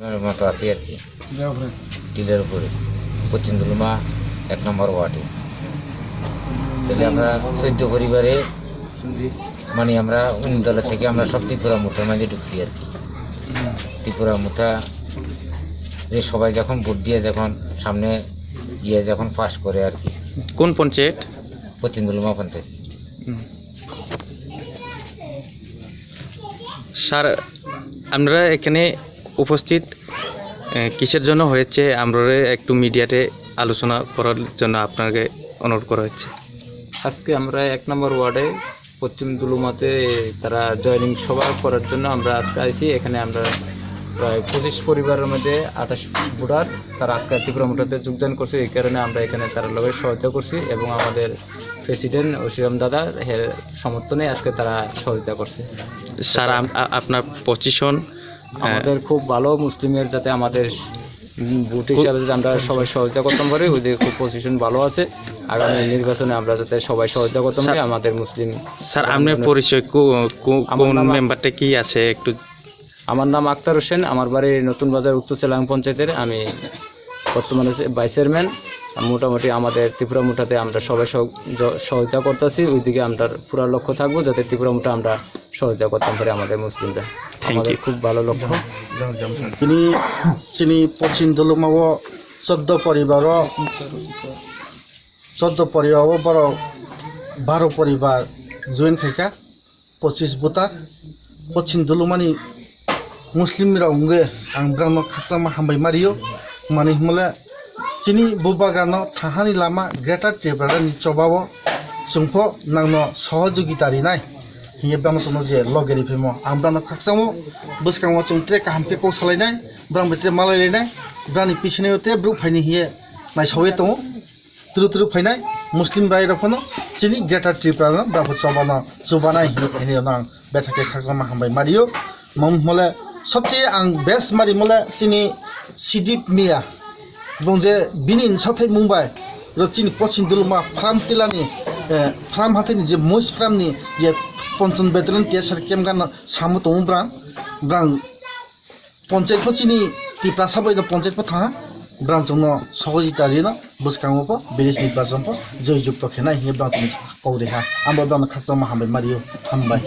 মতো আছি আর কি, টিলের উপরে পশ্চিম দুলুমা 1 নম্বর ওয়ার্ডে। তাহলে আমরা 14 পরিবারে মানে আমরা উন্নতলা থেকে আমরা সব ত্রিপুরা মুঠার মাঝে ঢুকছি আর কি। ত্রিপুরা মুঠা যে সবাই যখন ভোট দিয়ে যখন সামনে যখন পাস করে আর কি। কোন পঞ্চায়েত? পশ্চিম দুলুমা পঞ্চায়েত। স্যার, আমরা এখানে উপস্থিত কিসের জন্য হয়েছে আমরা একটু মিডিয়াতে আলোচনা করার জন্য আপনাকে অনুরোধ করা হচ্ছে। আজকে আমরা 1 নম্বর ওয়ার্ডে পশ্চিম দুলুমাতে তারা জয়নিং সভা করার জন্য আমরা আজকে আইছি। এখানে আমরা প্রায় 25 পরিবারের মধ্যে 28 ভোটার তারা আজকে ত্রিপুরা মুঠাতে যোগদান করছে। এই কারণে আমরা এখানে তার লগে সহায়তা করছি এবং আমাদের প্রেসিডেন্ট ওসিরাম দাদা এর সমর্থনে আজকে তারা সহায়তা করছে। স্যার, আপনার পজিশন আমাদের খুব ভালো, মুসলিমের যাতে আমাদের ভোট হিসাবে যদি আমরা সবাই সহায়তা করতে পারি, ওদের খুব পজিশন ভালো আছে। আগামী নির্বাচনে আমরা যাতে সবাই সহায়তা করতে পারি আমাদের মুসলিম। স্যার, আপনার পরিচয় কোন মেম্বারটা কি আছে একটু? আমার নাম আক্তার হোসেন, আমার বাড়ি নতুন বাজার উত্তর চেলাং পঞ্চায়েতের। আমি বর্তমানে ভাইস চেয়ারম্যান। মোটামুটি আমাদের ত্রিপুরা মুঠাতে আমরা সবাই সহায়তা করতেছি। ওইদিকে আমরা পুরো লক্ষ্য থাকবো যাতে ত্রিপুরা মুঠা আমরা সহায়তা করতে পারি আমাদের মুসলিমরা। আমাদের খুব ভালো লক্ষ্য। চিনি পশ্চিম দুলুমাও 14 পরিবার বড় 12 পরিবার জয়েন খাইকা 25 ভোটার পশ্চিম দুলুমানি মুসলিমরা উঙ্গে आं ब्राह्मण खाकसामा हामबाय मारियो माने हमले चिनी बुबागानो थाहानि लामा ग्रेटार त्रिपुरानि चबाव जोंफो नांनो सहयोगितारि नाय हिये ब्राह्मण तनो जे लगेरि फेमो आं ब्राह्मण खाकसामो बसकांगो चंत्रे काहामके को सालायनाय ब्राह्मण बेटे मालायनाय ब्रानि पिछनेते ब्रु फाइनि हिये नाय सवे तो तुरु फाइनाय मुस्लिम राय रखनो चिनी ग्रेटार त्रिपुरानो ब्राह्मण चबानो जुबानाय हिये फाइनि नां बेटाके खाकसामा हामबाय मारियो मम मले सबचेয়ে आं बेस्ट मारि मले चिनी सिदिप मिया बंजे बिनि साथै मुंबाइ र चिनी पश्चिम दुलुमा फार्म तिलानि फार्म हाथैनि जे मोइस फार्मनि जे पञ्चन बेतलन केसर केमगान सामु तमु ब्रां पञ्चायत चिनी तिप्रा साबै पञ्चायत थाङा ब्रां जोंनो सहजितारिनो बसकाङोपो बेलिस निर्वाचनपो जययुक्त खेनाय हे ब्रां कौरेहा आंबो ब्रां खाकसामा हामबाय मारियो हामबाय।